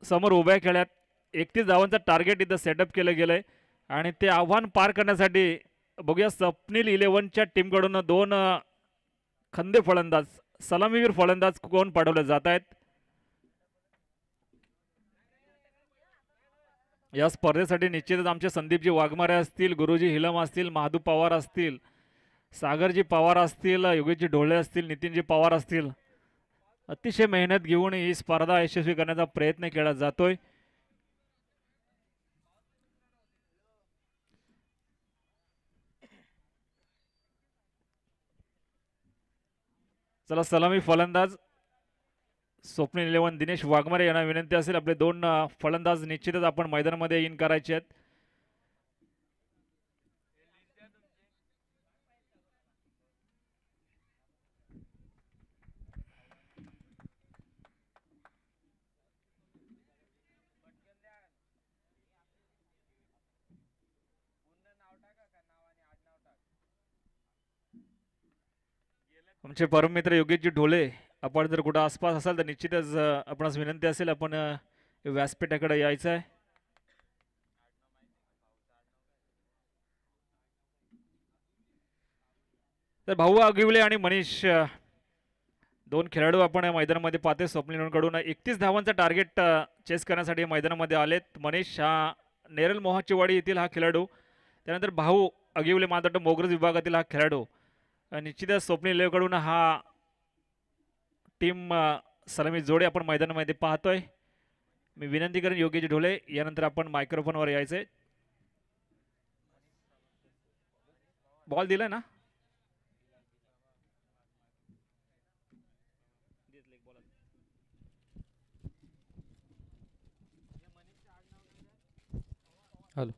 समोर उभ्या खेळ्यात 31 धावांचं टार्गेट इथं सेटअप केलं गेलंय आणि ते आव्हान पार करण्यासाठी बघूया स्वप्नील 11च्या टीमकडून दोन खंदे फलंदाज सलामीवीर फलंदाज कोण पाठवले जात आहेत. या स्पर्धेसाठी निश्चितच आमचे संदीपजी वाघमारे असतील, गुरुजी हिलम असतील, महादू पवार असतील, सागरजी पवार असतील, योगेशजी ढोळे असतील, नितीनजी पवार असतील, अतिशय मेहनत घेऊन ही स्पर्धा यशस्वी करण्याचा प्रयत्न केला जातोय. चला सलामी फलंदाज स्वप्नील 11 दिनेश वाघमारे यांना विनंती असेल आपले दोन फलंदाज निश्चितच आपण मैदानामध्ये इन करायचे आहेत. आमचे परम मित्र योगेशजी ढोले आपण जर कुठं आसपास असाल तर निश्चितच आपणास विनंती असेल आपण व्यासपीठाकडे यायचं आहे. तर भाऊ आगिवले आणि मनीष दोन खेळाडू आपण या मैदानामध्ये पाहते. स्वप्नीलकडून 31 धावांचा टार्गेट चेस करण्यासाठी मैदानामध्ये आलेत. मनीष हा नेरल मोहाचीवाडी येथील हा खेळाडू, त्यानंतर भाऊ आगिवले मादट मोग्रज विभागातील हा खेळाडू. निश्चितच स्वप्नील कडून हा टीम सलामी जोडे आपण मैदानामध्ये पाहतोय. मी विनंती करेन योगेश ढोले यानंतर आपण मायक्रोफोनवर यायचंय. बॉल दिलाय ना. Hello,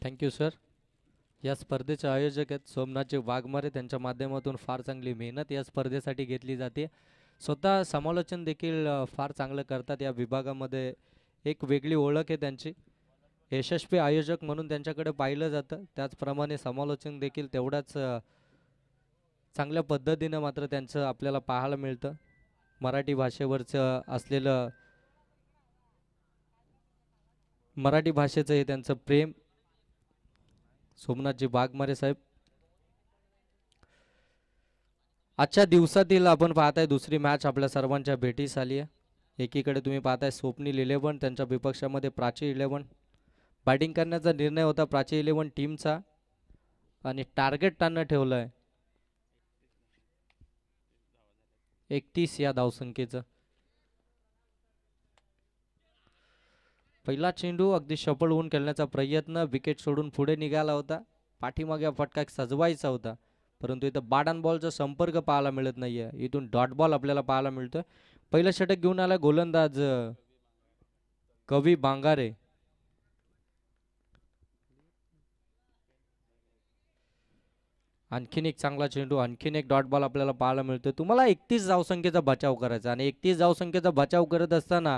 thank you sir. या स्पर्धेचे आयोजक आहेत सोमनाथजी वाघमारे. त्यांच्या माध्यमातून फार चांगली मेहनत या स्पर्धेसाठी घेतली जाते. स्वतः समालोचन देखील फार चांगलं करतात. या विभागामध्ये एक वेगळी ओळख आहे त्यांची. यशस्वी आयोजक म्हणून त्यांच्याकडे पाहिलं जातं, त्याचप्रमाणे समालोचन देखील तेवढ्याच चांगल्या पद्धतीनं मात्र त्यांचं आपल्याला पाहायला मिळतं. मराठी भाषेवरचं असलेलं मराठी भाषेचं हे त्यांचं प्रेम. सोमनाथजी वाघमारे साहेब आजच्या दिवसातील आपण पाहताय दुसरी मॅच आपल्या सर्वांच्या भेटीस आली आहे. एकीकडे तुम्ही पाहताय स्वप्नील 11, त्यांच्या विपक्षामध्ये प्राची 11. बॅटिंग करण्याचा निर्णय होता प्राची 11 टीमचा आणि टार्गेट त्यांना ठेवलं आहे 31 या धावसंख्येचं. पहिला चेंडू अगदी सफल होऊन खेळण्याचा प्रयत्न, विकेट सोडून पुढे निघाला होता. पाठीमागे फटका सजवायचा होता, परंतु इथं बाडान बॉलचा संपर्क पाहायला मिळत नाहीये. इथून डॉट बॉल आपल्याला पाहायला मिळतोय. पहिलं षटक घेऊन आला गोलंदाज कवी बांगारे. आणखीन एक चांगला चेंडू, आणखीन एक डॉट बॉल आपल्याला पाहायला मिळतोय. तुम्हाला 31 धावसंख्येचा बचाव करायचा आणि 31 धावसंख्येचा बचाव करत असताना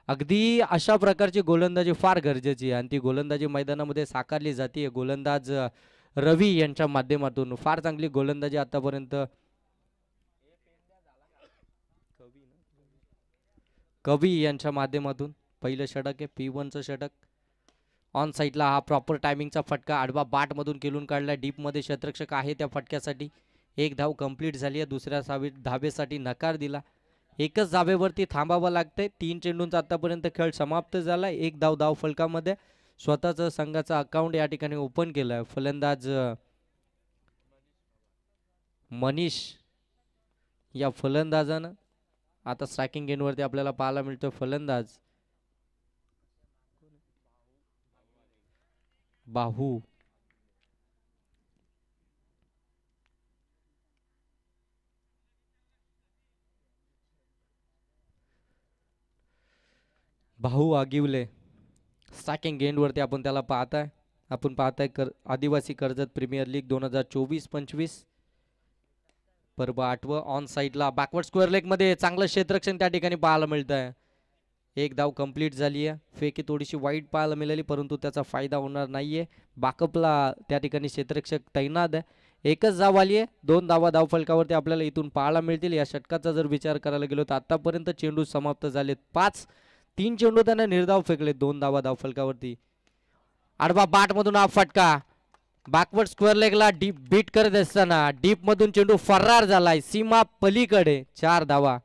अगदी अशा प्रकारची गोलंदाजी फार गरजेची आहे आणि ती गोलंदाजी मैदानामध्ये साकारली जाते. गोलंदाज रवी यांच्या माध्यमातून फार चांगली गोलंदाजी आतापर्यंत कवी यांच्या माध्यमातून पहिलं षटक आहे P1चं षटक. ऑन साईडला हा प्रॉपर टायमिंगचा फटका आडवा बाटमधून केलून काढला. डीपमध्ये क्षेत्ररक्षक आहे त्या फटक्यासाठी. एक धाव कंप्लीट झाली आहे. दुसऱ्या धावेसाठी नकार दिला. एकच धावेवरती थांबावं लागतंय. 3 चेंडूंचा आतापर्यंत खेळ समाप्त झाला. एक धाव फलकामध्ये स्वतःचं संघाचा अकाउंट या ठिकाणी ओपन केलं आहे. फलंदाज मनीष या फलंदाजानं आता स्ट्रायकिंग एंडवरती आपल्याला पाहायला मिळतोय फलंदाज बाहू. भाऊ आगिवले स्ट्रायकिंग एंडवरती आपण त्याला पाहताय. आपण पाहताय आदिवासी कर्जत प्रीमियर लीग 2024-25 पर्व 8व. ऑन साईडला बॅकवर्ड स्क्वेअर लेग मध्ये चांगलं क्षेत्ररक्षण त्या ठिकाणी पाहायला मिळत आहे. एक धाव कंप्लीट झाली आहे. फेकी थोडीशी वाईट पाहायला मिळाली, परंतु त्याचा फायदा होणार नाहीये. बॅकअपला त्या ठिकाणी क्षेत्ररक्षक तैनात आहे. एकच धाव आली आहे. 2 धावा धाव फलकावरती आपल्याला इथून पाहायला मिळतील. या षटकाचा जर विचार करायला गेलो तर आतापर्यंत चेंडू समाप्त झालेत 5. 3 चेंडू त्याने निर्धाव फेकले, 2 धावा धावफलकावरती. आडवा बाट मधून हा फटका, बॅकवर्ड स्क्वेअर लेगला डीप बीट करत असताना डीप मधून चेंडू फरार झालाय सीमा पलीकडे, 4 धावा.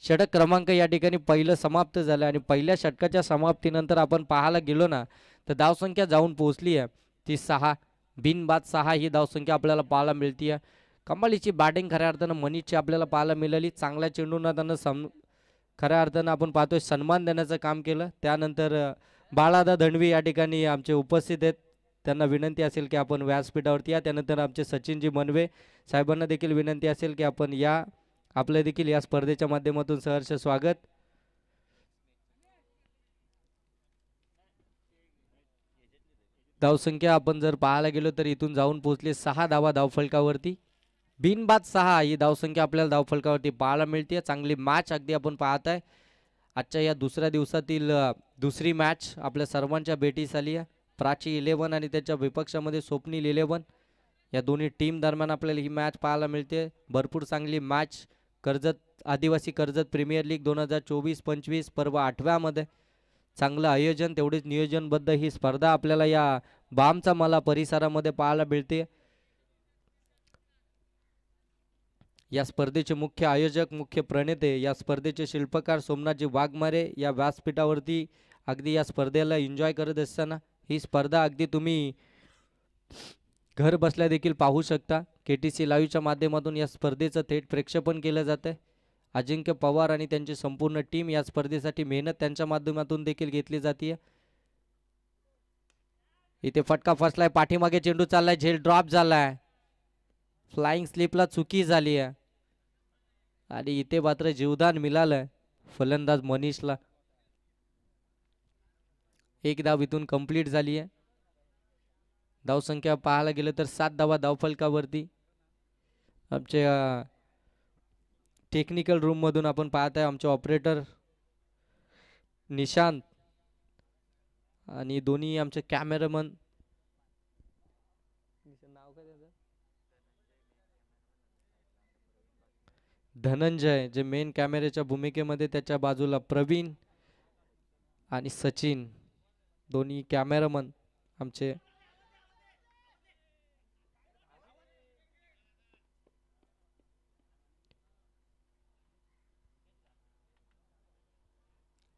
षटक क्रमांक या ठिकाणी पहिलं समाप्त झालं आणि पहिल्या षटकाच्या समाप्तीनंतर आपण पाहायला गेलो ना तर धावसंख्या जाऊन पोहोचली आहे ती 6. बिनबाद 6 ही धावसंख्या आपल्याला पाहायला मिळते. कमालीची बॅटिंग खऱ्या अर्थानं मनीषची आपल्याला पाहायला मिळाली. चांगल्या चेंडूंना त्यानं खऱ्या अर्थानं आपण पाहतोय सन्मान देण्याचं काम केलं. त्यानंतर बाळादा दंडवी या ठिकाणी आमचे उपस्थित आहेत, त्यांना विनंती असेल की आपण व्यासपीठावरती या. त्यानंतर आमचे सचिनजी मनवे साहेबांना देखील विनंती असेल की आपण या, आपलं देखील या स्पर्धेच्या माध्यमातून सहर्ष स्वागत. धावसंख्या आपण जर पाहायला गेलो तर इथून जाऊन पोहोचले 6 धावा धावफलकावरती. बिनबाद 6 ही धावसंख्या आपल्याला धावफलकावरती पाहायला मिळते. चांगली मॅच अगदी आपण पाहत आहे. आजच्या या दुसऱ्या दिवसातील दुसरी मॅच आपल्या सर्वांच्या भेटीस आली आहे. प्राची 11 आणि त्याच्या विपक्षामध्ये स्वप्नील 11 या दोन्ही टीम दरम्यान आपल्याला ही मॅच पाहायला मिळते. भरपूर चांगली मॅच. आदिवासी कर्जत प्रीमियर लीग 2024-25 पर्व 8व्यामध्ये चांगलं आयोजन, तेवढेच नियोजनबद्ध ही स्पर्धा आपल्याला या बामचा मला परिसरामध्ये पाहायला मिळते. या स्पर्धेचे मुख्य आयोजक, मुख्य प्रणेते, या स्पर्धेचे शिल्पकार सोमनाथजी वाघमारे या व्यासपीठावरती अगदी या स्पर्धेला एन्जॉय करत असताना ही स्पर्धा अगदी तुम्ही घर बसल्या देखील पाहू शकता. KTC लाईव्हच्या माध्यमातून या स्पर्धेचं थेट प्रेक्षेपण केलं जातं. अजिंक्य पवार आणि त्यांची संपूर्ण टीम या स्पर्धेसाठी मेहनत त्यांच्या माध्यमातून देखील घेतली जाते. इथे फटका फसलाय, पाठीमागे चेंडू चाललाय, झेल ड्रॉप झालाय, फ्लाइंग स्लिपला चुकी झाली आहे आणि इथे मात्र जीवदान मिळालंय फलंदाज मनीषला. 1 धाव इथून कंप्लीट झाली आहे. धावसंख्या पाहायला गेलं तर 7 धावा धावफलकावरती. आमचे टेक्निकल रूम मधून आपण पाहत आहे आमचे ऑपरेटर निशांत आणि दोन्ही आमचे कॅमेरामन धनंजय, जे मेन कॅमेऱ्याच्या भूमिकेमध्ये, त्याच्या बाजूला प्रवीण आणि सचिन, दोन्ही कॅमेरामन आमचे.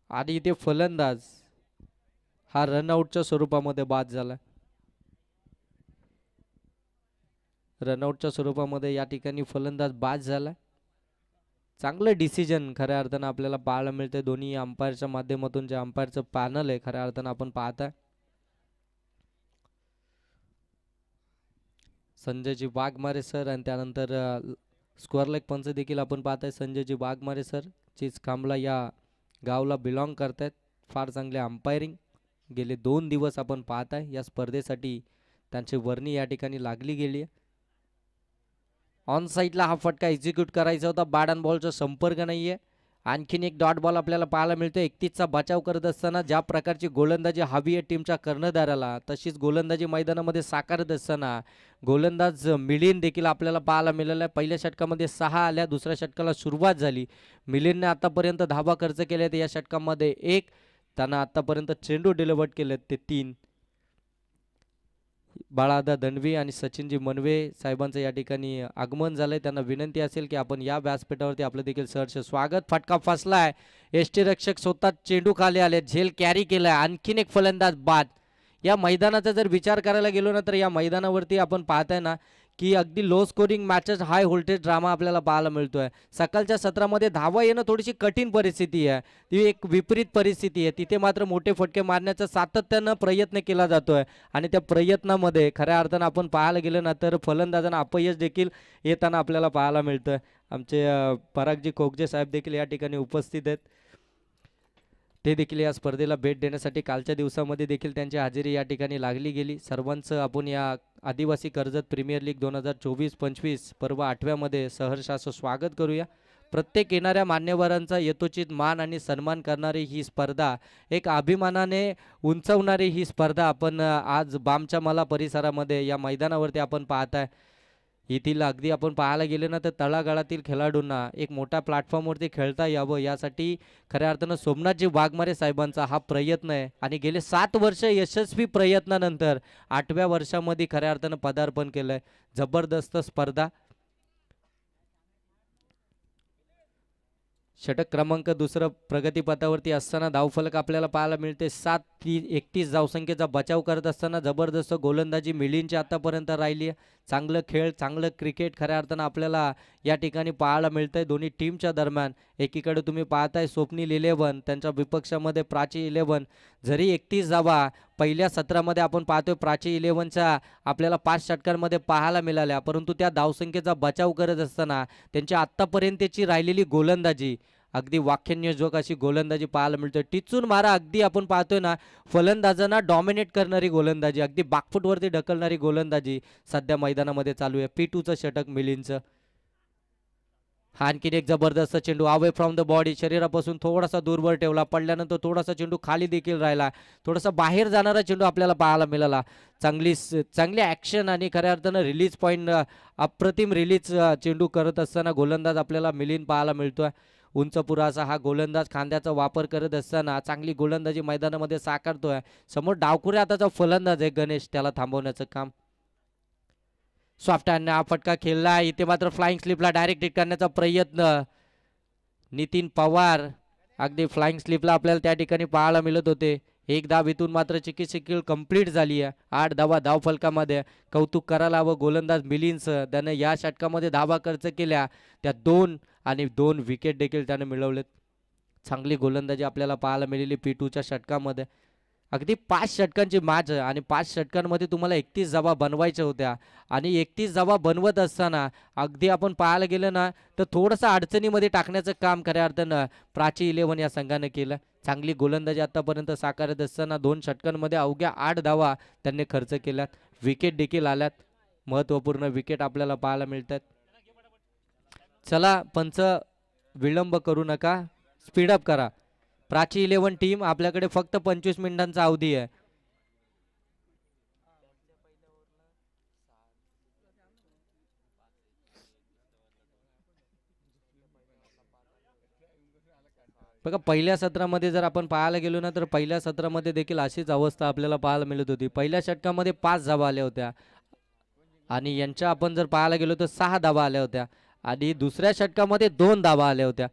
आणि इथे फलंदाज हा रनआउटच्या स्वरूपामध्ये बाद झाला. रनआउटच्या स्वरूपामध्ये या ठिकाणी फलंदाज बाद झाला. चांगलं डिसिजन खऱ्या अर्थानं आपल्याला पाहायला मिळते दोन्ही अंपायरच्या माध्यमातून. जे अंपायरचं पॅनल आहे खऱ्या अर्थानं आपण पाहताय संजयजी वाघमारे सर आणि त्यानंतर स्क्वेअर लेग पंच देखील आपण पाहताय संजयजी वाघमारे सर. चीज कामला या गावला बिलॉंग करतायत. फार चांगले अंपायरिंग गेले 2 दिवस आपण पाहताय. या स्पर्धेसाठी त्यांची वर्णी या ठिकाणी लागली गेली आहे. ऑन साईडला हा फटका एक्झिक्यूट करायचा होता, बॅट अँड बॉलचा संपर्क नाहीये. आणखीन एक डॉट बॉल आपल्याला पाहायला मिळतो. 31चा बचाव करत असताना ज्या प्रकारची गोलंदाजी हवी आहे टीमच्या कर्णधाराला, तशीच गोलंदाजी मैदानामध्ये साकारत असताना गोलंदाज मिलिंद देखील आपल्याला पाहायला मिळाला आहे. पहिल्या षटकामध्ये 6 आल्या, दुसऱ्या षटकाला सुरुवात झाली. मिलिंदने आतापर्यंत धावा खर्च केले आहेत या षटकामध्ये 1. त्यानं आतापर्यंत चेंडू डिलिव्हर्ड केलेत ते 3. बाळादा दंडवी आणि सचिनजी मनवे साहेबांचं या ठिकाणी आगमन झालंय. त्यांना विनंती असेल की आपण या व्यासपीठावरती आपलं देखील सहर्ष स्वागत. फटका फसलाय, यष्टीरक्षक स्वतः चेंडू खाली आले, झेल कॅरी केलाय. आणखीन एक फलंदाज बाद. या मैदानाचा जर विचार करायला गेलो ना तर या मैदानावरती आपण पाहताय ना की अगदी low scoring matches, high voltage drama आपल्याला पाहायला मिळतोय. सकाळच्या सत्रामध्ये धावा येणं थोडीशी कठीण परिस्थिती आहे, ती एक विपरीत परिस्थिती आहे. तिथे मात्र मोठे फटके मारण्याचा सातत्यानं प्रयत्न केला जातोय आणि त्या प्रयत्नामध्ये खऱ्या अर्थानं आपण पाहायला गेलं ना तर फलंदाजांना अपयश देखील येताना आपल्याला पाहायला मिळतंय. आमचे परागजी कोकजे साहेब देखील या ठिकाणी उपस्थित आहेत. ते देखील या स्पर्धेला भेट देण्यासाठी कालच्या दिवसामध्ये देखील त्यांची हजेरी या ठिकाणी लागली गेली. सर्वांचं आपण या आदिवासी कर्जत प्रीमियर लीग 2024-25 पर्व 8व्यामध्ये सहर्ष असं स्वागत करूया. प्रत्येक येणाऱ्या मान्यवरांचा यथोचित मान आणि सन्मान करणारी ही स्पर्धा, एक अभिमानाने उंचवणारी ही स्पर्धा आपण आज बामच्या मला परिसरामध्ये या मैदानावरती आपण पाहताय. येथील अगदी आपण पाहायला गेले ना तर तळागाळातील खेळाडूंना एक मोठ्या प्लॅटफॉर्मवरती खेळता यावं यासाठी खऱ्या अर्थानं सोमनाथजी वाघमारे साहेबांचा हा प्रयत्न आहे आणि गेले 7 वर्ष यशस्वी प्रयत्नानंतर 8व्या वर्षामध्ये खऱ्या अर्थानं पदार्पण केलंय. जबरदस्त स्पर्धा. षटक क्रमांक दुसरं प्रगतीपथावरती असताना धावफलक आपल्याला पाहायला मिळते. 31 धावसंख्येचा बचाव करत असताना जबरदस्त गोलंदाजी मिलिंदची आतापर्यंत राहिली आहे. चांगलं खेळ, चांगलं क्रिकेट खऱ्या अर्थानं आपल्याला या ठिकाणी पाहायला मिळतंय दोन्ही टीमच्या दरम्यान. एकीकडे तुम्ही पाहताय स्वप्नील 11, त्यांच्या विपक्षामध्ये प्राची 11. जरी 31 धावा पहिल्या सत्रामध्ये आपण पाहतोय प्राची 11च्या आपल्याला 5 षटकांमध्ये पाहायला मिळाल्या, परंतु त्या धावसंख्येचा बचाव करत असताना त्यांची आत्तापर्यंतची राहिलेली गोलंदाजी अगदी वाख्यान्योजक अशी गोलंदाजी पाहायला मिळते. टिचून मारा अगदी आपण पाहतोय ना, फलंदाजांना डॉमिनेट करणारी गोलंदाजी, अगदी बॅकफुटवरती ढकलणारी गोलंदाजी सध्या मैदानामध्ये चालू आहे. P2चं षटक मिलिंदचं. हा आणखीन एक जबरदस्त चेंडू अवे फ्रॉम द बॉडी, शरीरापासून थोडासा दूरवर ठेवला, पडल्यानंतर थोडासा चेंडू खाली देखील राहिला, थोडासा बाहेर जाणारा चेंडू आपल्याला पाहायला मिळाला. चांगली ॲक्शन आणि खऱ्या अर्थानं रिलीज पॉईंट, अप्रतिम रिलीज चेंडू करत असताना गोलंदाज आपल्याला मिलिंद पाहायला मिळतोय. उंचपुरा असा हा गोलंदाज खांद्याचा वापर करत असताना चांगली गोलंदाजी मैदानामध्ये साकारतोय. समोर डावखुऱ्या हाताचा फलंदाज आहे गणेश, त्याला थांबवण्याचं काम. सॉफ्ट हँडने हा फटका खेळला. इथे मात्र फ्लाइंग स्लिपला डायरेक्ट हिट करण्याचा प्रयत्न. नितीन पवार अगदी फ्लाइंग स्लिपला आपल्याला त्या ठिकाणी पाहायला मिळत होते. एक धाव इथून मात्र चिकित्सकीय कंप्लीट झाली आहे. 8 धावा धाव फलकामध्ये. कौतुक करायला हवं गोलंदाज मिलिंदचं, त्याने या षटकामध्ये धावा खर्च केल्या, त्या 2 आणि 2 विकेट देखील त्याने मिळवलेत. चांगली गोलंदाजी आपल्याला पाहायला मिळाली P2च्या षटकामध्ये. अगदी 5 षटकांची मॅच आणि 5 षटकांमध्ये तुम्हाला 31 धावा बनवायच्या होत्या आणि 31 धावा बनवत असताना अगदी आपण पाहायला गेलं ना तर थोडंसं अडचणीमध्ये टाकण्याचं काम खऱ्या अर्थानं प्राची 11 या संघानं केलं. चांगली गोलंदाजी आतापर्यंत साकारत असताना 2 षटकांमध्ये अवघ्या 8 धावा त्यांनी खर्च केल्यात. विकेट देखील आल्यात, महत्त्वपूर्ण विकेट आपल्याला पाहायला मिळतात. चला पंच, विलंब करू नका, स्पीडअप करा. प्राची 11 टीम, आपल्याकडे फक्त 25 मिनिटांचा अवधी आहे. बघा पहिल्या सत्रामध्ये जर आपण पाहायला गेलो ना तर पहिल्या सत्रामध्ये देखील अशीच अवस्था आपल्याला पाहायला मिळत होती. पहिल्या षटकामध्ये 5 धावा आल्या होत्या आणि यांच्या आपण जर पाहायला गेलो तर 6 धावा आल्या होत्या आणि दुसऱ्या षटकामध्ये 2 धावा आल्या होत्या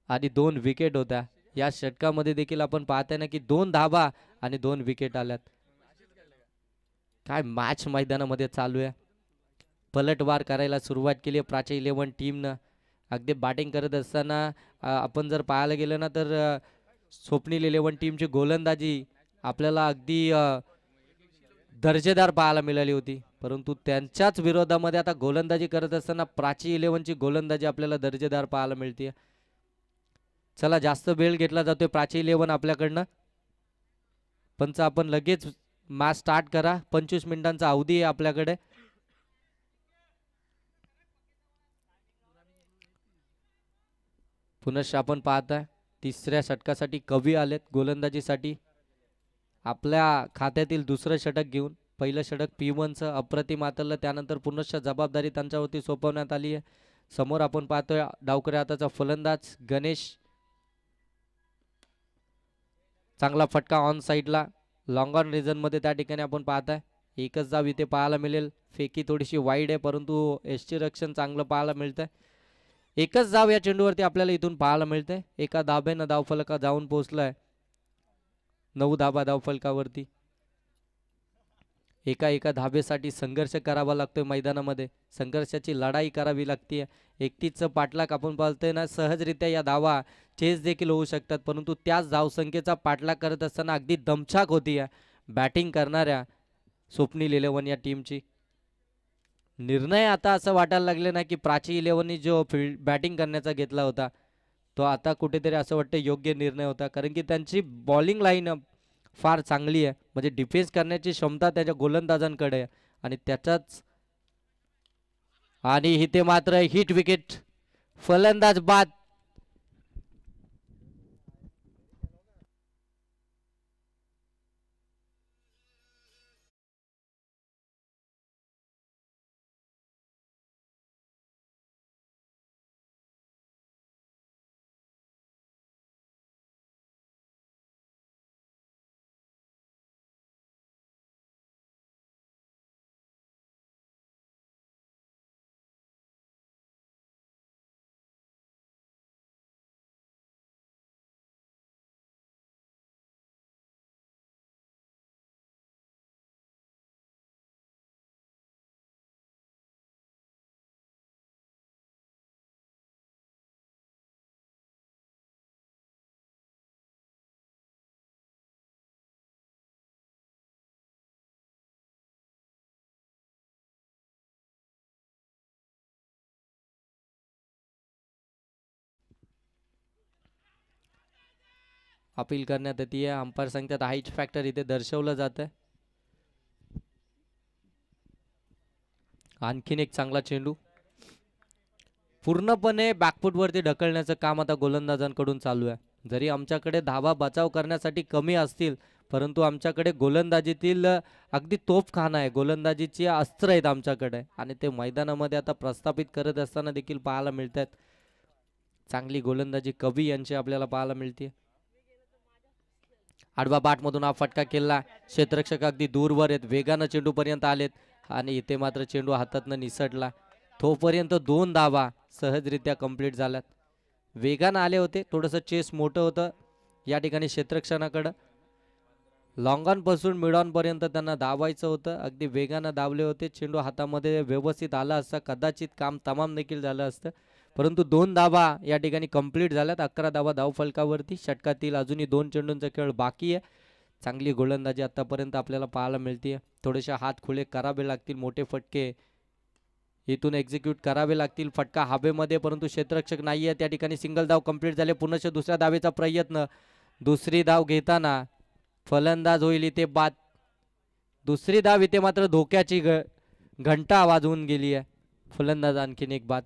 आणि 2 विकेट होत्या. या षटकामध्ये देखील आपण पाहताय ना की 2 धावा आणि 2 विकेट आल्यात. काय मॅच मैदानामध्ये चालू आहे. पलटवार करायला सुरुवात केली आहे प्राची 11 टीमनं. अगदी बॅटिंग करत असताना आपण जर पाहायला गेलं ना तर स्वप्नील 11 टीमची गोलंदाजी आपल्याला अगदी दर्जेदार पाहायला मिळाली होती, परंतु त्यांच्याच विरोधामध्ये आता गोलंदाजी करत असताना प्राची 11ची गोलंदाजी आपल्याला दर्जेदार पाहायला मिळते. चला जास्त वेळ घेतला जातोय प्राची 11 आपल्याकडनं. पंच आपण लगेच मॅच स्टार्ट करा. 25 मिनिटांचा अवधी आहे आपल्याकडे. पुनश्च आपण पाहताय तिसऱ्या षटकासाठी कवी आलेत गोलंदाजीसाठी. आपल्या खात्यातील दुसरं षटक घेऊन पहिलं षटक P1चं अप्रतिम हाताळलं, त्यानंतर पुनश्च जबाबदारी त्यांच्यावरती सोपवण्यात आली आहे. समोर आपण पाहतोय डावकऱ्या हाताचा फलंदाज गणेश. चांगला फटका ऑन साईडला, लॉंग ऑन रिजन मध्ये त्या ठिकाणी आपण पाहताय. एकच धाव इथे पाहायला मिळेल. फेकी थोडीशी वाईड आहे, परंतु एसची रक्षण चांगलं पाहायला मिळतंय. एकच धाव या चेंडूवरती आपल्याला इथून पाहायला मिळते. एका धाब्यानं धावफलका जाऊन पोहोचलाय. 9 धाबा धावफलकावरती. एका धाबेसाठी संघर्ष करावा लागतोय मैदानामध्ये. संघर्षाची लढाई करावी लागते. 31चं पाठलाग आपण पाहतोय ना, सहजरित्या या धावा चेस देखील होऊ शकतात, परंतु त्याच धावसंख्येचा पाठलाग करत असताना अगदी दमछाक होती बॅटिंग करणाऱ्या स्वप्नील 11 या टीमची. निर्णय आता असं वाटायला लागले ना की प्राची 11नी जो बॅटिंग करण्याचा घेतला होता तो आता कुठेतरी असं वाटतं योग्य निर्णय होता, कारण की त्यांची बॉलिंग लाईन फार चांगली आहे. म्हणजे डिफेन्स करण्याची क्षमता त्याच्या गोलंदाजांकडे आहे आणि त्याचाच आणि इथे मात्र हिट विकेट, फलंदाज बाद. अपील करण्यात येते. अंपायर सांगतात हाईट फॅक्टर इथे दर्शवलं जातं. आणखीन एक चांगला चेंडू पूर्णपणे बॅकफुटवरती ढकलण्याचं काम आता गोलंदाजांकडून चालू आहे. जरी आमच्याकडे धावा बचाव करण्यासाठी कमी असतील, परंतु आमच्याकडे गोलंदाजीतील अगदी तोफखाना आहे. गोलंदाजीची अस्त्र आहेत आमच्याकडे आणि ते मैदानामध्ये आता प्रस्थापित करत असताना देखील पाहायला मिळतात. चांगली गोलंदाजी कवी यांची आपल्याला पाहायला मिळते. आडवा बाटमधून हा फटका केला. क्षेत्ररक्षक अगदी दूरवर आहेत, वेगानं चेंडूपर्यंत आलेत आणि इथे मात्र चेंडू हातातनं निसटला. तोपर्यंत 2 धावा सहजरित्या कंप्लीट झाल्यात. वेगानं आले होते, थोडंसं चेस मोठं होतं या ठिकाणी क्षेत्ररक्षणाकडं. लॉंग ऑन पासून मिड ऑन पर्यंत त्यांना धावायचं होतं. अगदी वेगानं धावले होते. चेंडू हातामध्ये व्यवस्थित आला असता कदाचित काम तमाम देखील झालं असतं, परंतु 2 धावा या ठिकाणी कंप्लीट झाल्यात. 11 धावा धावफलकावरती. षटकातील अजूनही 2 चेंडूंचा खेळ बाकी आहे. चांगली गोलंदाजी आतापर्यंत आपल्याला पाहायला मिळते. थोडेसे हात खुले करावे लागतील, मोठे फटके इथून एक्झिक्यूट करावे लागतील. फटका हवेमध्ये, परंतु क्षेत्ररक्षक नाही आहे त्या ठिकाणी. सिंगल धाव कंप्लीट झाले. पुनश्च दुसऱ्या धावेचा प्रयत्न. दुसरी धाव घेताना फलंदाज होईल इथे बाद. दुसरी धाव इथे मात्र धोक्याची घंटा वाजवून गेली आहे. फलंदाज आणखीन एक बाद.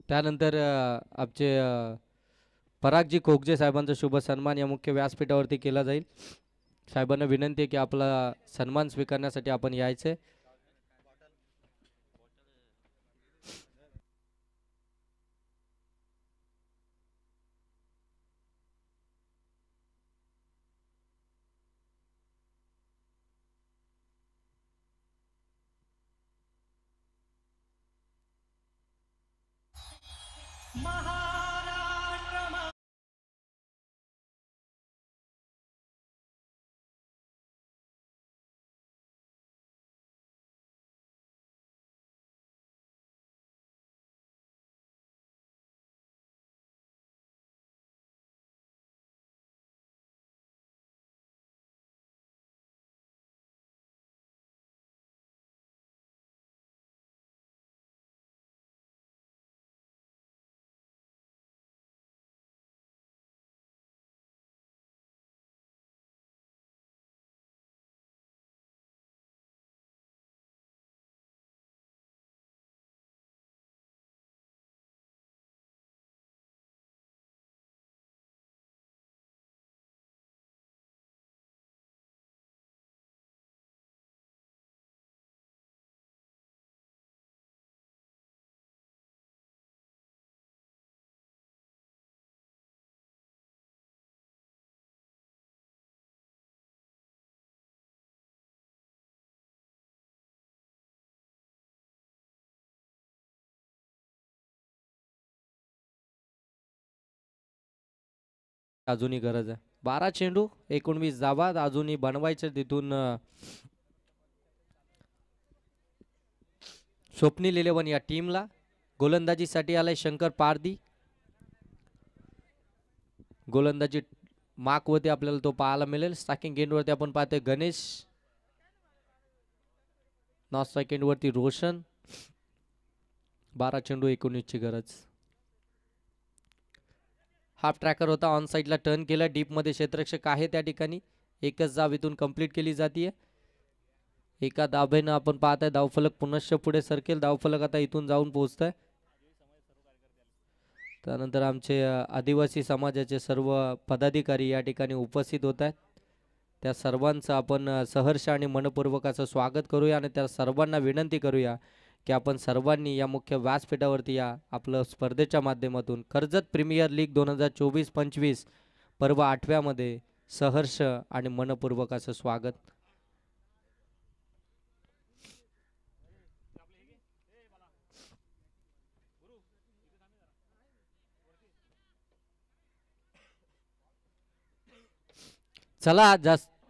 त्यानंतर आमचे परागजी खोगजे साहेबांचा शुभ सन्मान या मुख्य व्यासपीठावरती केला जाईल. साहेबांना विनंती आहे की आपला सन्मान स्वीकारण्यासाठी आपण यायचे. अजूनही गरज आहे. 12 चेंडू 19 धावा अजूनही बनवायचे तिथून. स्वप्नील 11 या टीमला. गोलंदाजीसाठी आलाय शंकर पारदी. गोलंदाजी मार्कवरती आपल्याला तो पाहायला मिळेल. स्ट्रायकिंग एंडवरती आपण पाहतोय गणेश. नॉन स्ट्राइक एंडवरती रोशन. 12 चेंडू 19 ची गरज. हाफ ट्रॅकर होता, ऑन साईडला टर्न केला. डीप मध्ये क्षेत्ररक्षक आहे त्या ठिकाणी. एकच धाव इथून कंप्लीट केली जाते. एका धावेनं आपण पाहताय धावफलक पुनश्च पुढे सरकेल. धावफलक आता इथून जाऊन पोहोचत आहे. त्यानंतर आमचे आदिवासी समाजाचे सर्व पदाधिकारी या ठिकाणी उपस्थित होत आहेत. त्या सर्वांचं आपण सहर्ष आणि मनपूर्वक असं स्वागत करूया आणि त्या सर्वांना विनंती करूया की आपण सर्वांनी या मुख्य व्यासपीठावरती या आपलं स्पर्धेच्या माध्यमातून कर्जत प्रीमियर लीग 2024-25 पर्व 8व्यामध्ये सहर्ष आणि मनपूर्वक असं स्वागत. चला,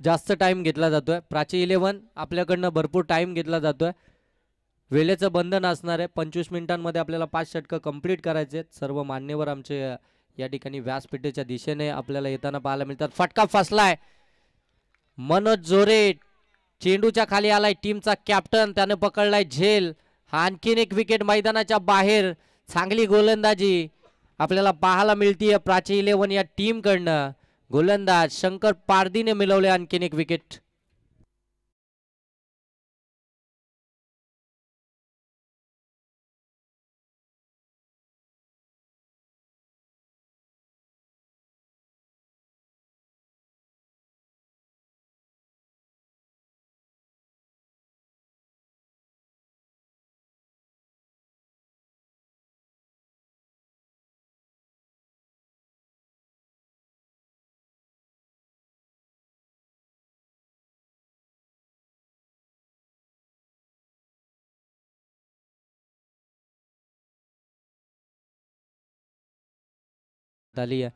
जास्त टाइम घेतला जातोय. प्राची 11 आपल्याकडनं भरपूर टाइम घेतला जातोय. वेळेचं बंधन असणार आहे. 25 मिनिटांमध्ये आपल्याला 5 षटकं कंप्लीट करायचे आहेत. सर्व मान्यवर आमचे या ठिकाणी व्यासपीठाच्या दिशेने आपल्याला येताना पाहायला मिळतात. फटका फसलाय. मनोज जोरे चेंडूच्या खाली आलाय. टीमचा कॅप्टन त्याने पकडलाय झेल. आणखीन एक विकेट मैदानाच्या बाहेर. चांगली गोलंदाजी आपल्याला पाहायला मिळतीये प्राची 11 या टीम कडनं. गोलंदाज शंकर पारदीने मिळवले आणखीन एक विकेट. झाली आहे.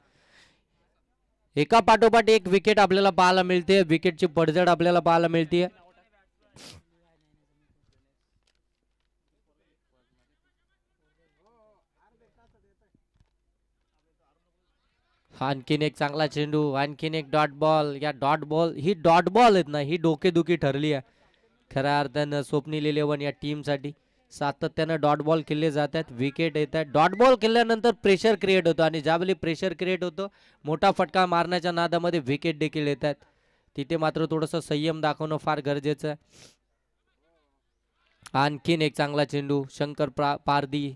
एका पाठोपाठ एक विकेट आपल्याला पाहायला मिळते. विकेटची पडझड आपल्याला पाहायला मिळते. आणखीन एक चांगला चेंडू. आणखीन एक डॉट बॉल. या डॉट बॉल आहेत ना, ही डोकेदुखी ठरली आहे खऱ्या अर्थानं स्वप्नील 11 या टीमसाठी. सातत्यानं डॉट बॉल खेळले जातात. विकेट येत आहेत. डॉट बॉल खेळल्यानंतर प्रेशर क्रिएट होतं आणि ज्यावेळी प्रेशर क्रिएट होतं मोठा फटका मारण्याच्या नादामध्ये विकेट देखील येत आहेत. तिथे मात्र थोडंसं संयम दाखवणं फार गरजेचं आहे. आणखीन एक चांगला चेंडू. शंकर पारदी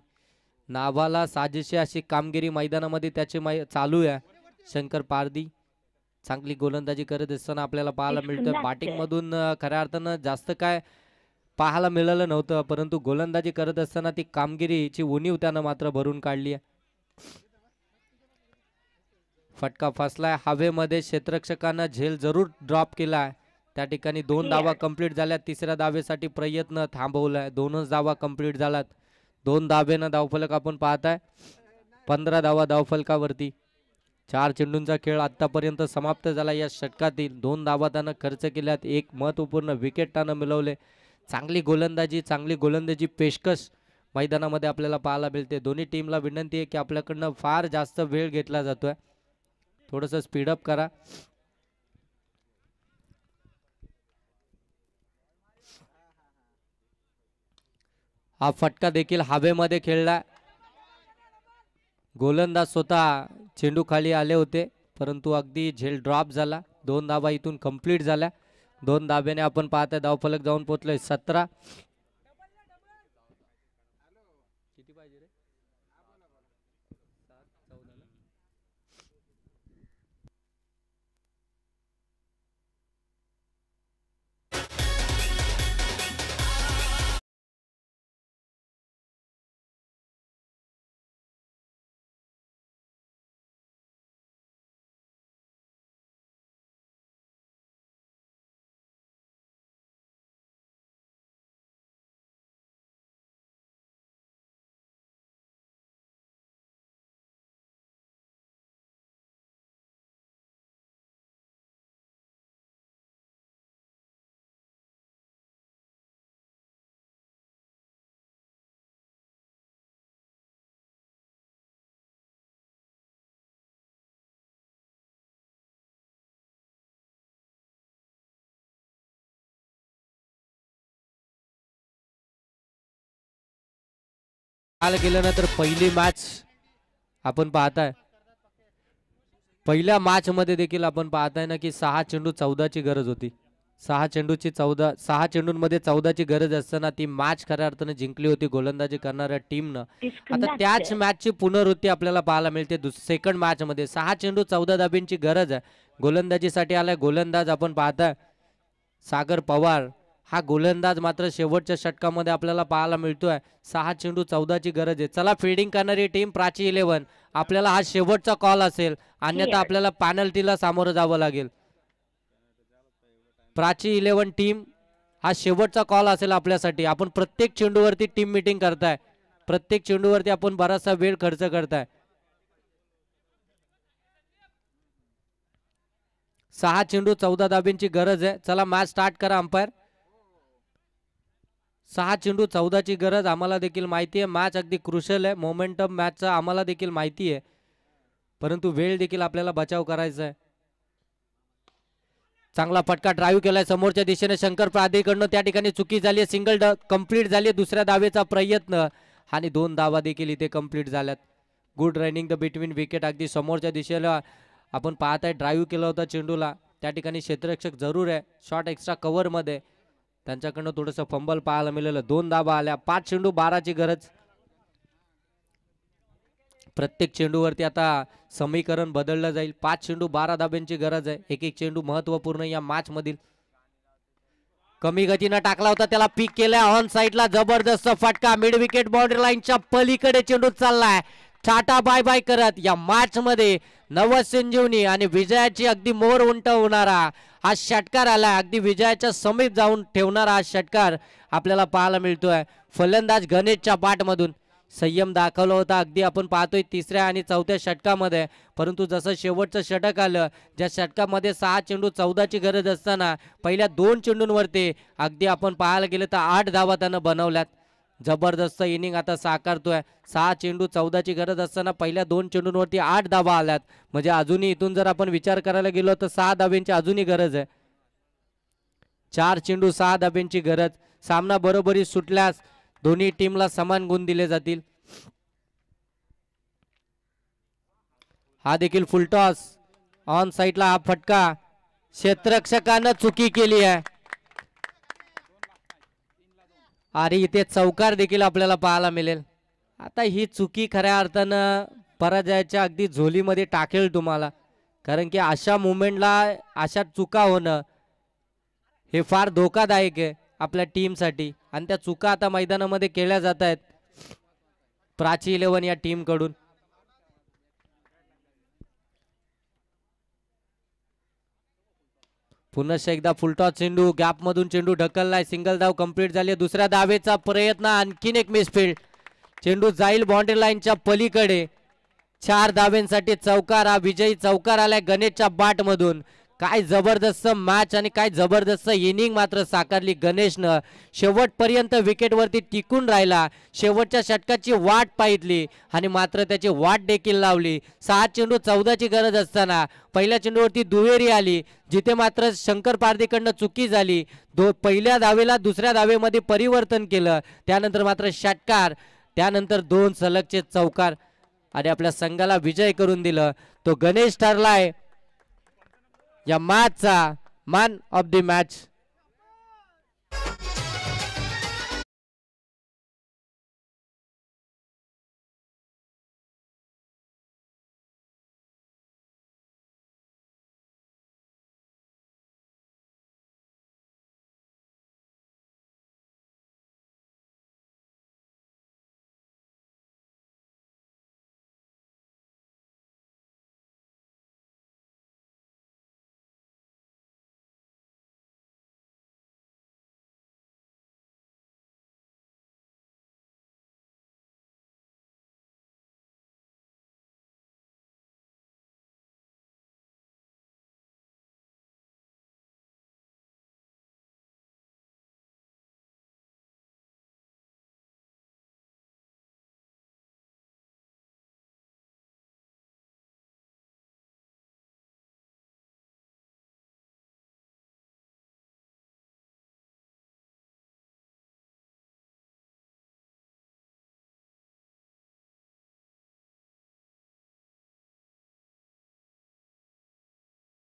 नावाला साजेशी अशी कामगिरी मैदानामध्ये त्याची चालू आहे. शंकर पारदी चांगली गोलंदाजी करत असताना आपल्याला पाहायला मिळतं. बॅटिंग मधून खऱ्या अर्थानं जास्त काय पाहायला मिळालं नव्हतं, परंतु गोलंदाजी करत असताना ती कामगिरीची उणीव त्यानं मात्र भरून काढली आहे. फटका फसलाय हवेमध्ये. क्षेत्ररक्षकांना झेल जरूर ड्रॉप केलाय. त्या ठिकाणी 2 धावा कंप्लीट झाल्या. तिसऱ्या धावेसाठी प्रयत्न थांबवलाय. 2च धावा कंप्लीट झाल्यात. 2 धावेनं धावफलक आपण पाहताय 15 धावा धावफलकावरती. 4 चेंडूंचा खेळ आतापर्यंत समाप्त झाला. या षटकातील 2 धावा त्यानं खर्च केल्यात. एक महत्वपूर्ण विकेट त्यानं मिळवले. चांगली गोलंदाजी पेशकश मैदानामध्ये आपल्याला पाहायला मिळते. दोन्ही टीमला विनंती आहे की आपल्याकडनं फार जास्त वेळ घेतला जातोय, थोडंसं स्पीडअप करा. हा फटका देखील हवेमध्ये खेळला. गोलंदाज स्वतः चेंडू खाली आले होते, परंतु अगदी झेल ड्रॉप झाला. 2 धावा इथून कंप्लीट झाल्या. 2 धाब्याने आपण पाहताय धावफलक जाऊन पोहोचलोय 17. काल केलं ना तर पहिली मॅच आपण पाहताय, पहिल्या मॅच मध्ये देखील आपण पाहताय ना की 6 चेंडू 14ची गरज होती. 6 चेंडूंमध्ये 14ची गरज असताना ती मॅच खऱ्या अर्थाने जिंकली होती गोलंदाजी करणाऱ्या टीमनं. आता त्याच मॅचची पुनरावृत्ती आपल्याला पाहायला मिळते सेकंड मॅच मध्ये. 6 चेंडू 14 धाबींची गरज आहे गोलंदाजीसाठी. आलाय गोलंदाज आपण पाहताय सागर पवार. हा गोलंदाज मात्र शेवटच्या षटकामध्ये आपल्याला पाहायला मिळतोय. 6 चेंडू 14ची गरज आहे. चला फिल्डिंग करणारी टीम प्राची 11. आपल्याला हा शेवटचा कॉल असेल, अन्यथा आपल्याला पेनल्टीला सामोरं जावं लागेल. प्राची 11 टीम, हा शेवटचा कॉल असेल आपल्यासाठी. आपण प्रत्येक चेंडूवरती टीम मीटिंग करताय, प्रत्येक चेंडूवरती आपण बराचसा वेळ खर्च करताय. 6 चेंडू 14 धाबींची गरज आहे. चला मॅच स्टार्ट करा अंपायर. 6 चेंडू 14ची गरज आम्हाला देखील माहिती आहे. मॅच अगदी क्रुशल आहे, मोमेंटम मॅचचा आम्हाला देखील माहिती आहे, परंतु वेळ देखील आपल्याला बचाव करायचा आहे. चांगला फटका ड्राईव्ह केलाय समोरच्या दिशेने शंकर प्राधिकडनं. त्या ठिकाणी चुकी झाली आहे, सिंगल कंप्लीट झाली. दुसऱ्या धावेचा प्रयत्न आणि 2 धावा देखील इथे कंप्लीट झाल्यात. Good running the between wicket. अगदी समोरच्या दिशेला आपण पाहताय ड्राईव्ह केला होता चेंडूला. त्या ठिकाणी क्षेत्ररक्षक जरूर आहे शॉट एक्स्ट्रा कव्हर मध्ये, त्यांच्याकडनं थोडंसं फंबल पाहायला मिळालं. 2 धावा आल्या. 5 चेंडू 12ची गरज. प्रत्येक चेंडूवरती आता समीकरण बदललं जाईल. 5 चेंडू 12 धाब्यांची गरज आहे. एक एक चेंडू महत्वपूर्ण या मॅच मधील. कमी गतीनं टाकला होता, त्याला पीक केलाय ऑन साईडला. जबरदस्त फटका मिड विकेट बाउंड्री लाईनच्या पलीकडे चेंडू चाललाय. टाटा बाय बाय करत या मॅच मध्ये नव संजीवनी आणि विजयाची अगदी मोर उंटवणारा हा षटकार आला. अगदी विजयाच्या समीप जाऊन ठेवणारा हा षटकार आपल्याला पाहायला मिळतोय. फलंदाज गणेशच्या पाठमधून संयम दाखवला होता अगदी आपण पाहतोय तिसऱ्या आणि चौथ्या षटकामध्ये, परंतु जसं शेवटचं षटक आलं, ज्या षटकामध्ये 6 चेंडू 14ची गरज असताना पहिल्या 2 चेंडूंवरती अगदी आपण पाहायला गेलं तर 8 धावा त्यानं बनवल्यात. जबरदस्त इनिंग आता साकारतोय. 6 चेंडू 14ची गरज असताना पहिल्या 2 चेंडूंवरती 8 धावा आल्यात. म्हणजे अजूनही इथून जर आपण विचार करायला गेलो तर 6 धाब्यांची अजूनही गरज आहे. 4 चेंडू 6 धाब्यांची गरज. सामना बरोबरी सुटल्यास दोन्ही टीमला समान गुण दिले जातील. हा देखील फुलटॉस ऑन साईडला. हा फटका क्षेत्ररक्षकानं चुकी केली आहे आणि इथे चौकार देखील आपल्याला पाहायला मिळेल. आता ही चुकी खऱ्या अर्थानं पराजयाच्या अगदी झोलीमध्ये टाकेल तुम्हाला, कारण की अशा मुवमेंटला अशा चुका होणं हे फार धोकादायक आहे आपल्या टीमसाठी. आणि त्या चुका आता मैदानामध्ये केल्या जात आहेत प्राची 11 या टीम कडून. पुन्हा एकदा फुलटॉस चेंडू, गॅप मधून चेंडू ढकललाय. सिंगल धाव कंप्लीट झाली. दुसऱ्या धावेचा प्रयत्न, आणखीन एक मिसफील्ड. चेंडू जाईल बाउंड्री लाईनच्या पलीकडे. 4 धावेंसाठी चौकार. हा विजयी चौकार आलाय गणेशच्या बॅट मधून. काय जबरदस्त मॅच आणि काय जबरदस्त इनिंग मात्र साकारली गणेशनं. शेवटपर्यंत विकेटवरती टिकून राहिला, शेवटच्या षटकाची वाट पाहिली आणि मात्र त्याची वाट देखील लावली. 6 चेंडू 14ची गरज असताना पहिल्या चेंडूवरती दुहेरी आली, जिथे मात्र शंकर पारदीकडनं चुकी झाली. पहिल्या धावेला दुसऱ्या धावेमध्ये परिवर्तन केलं, त्यानंतर मात्र षटकार, त्यानंतर 2 सलगचे चौकार आणि आपल्या संघाला विजय करून दिलं. तो गणेश ठरलाय या मॅचचा मॅन ऑफ द मॅच.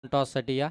टॉससाठी या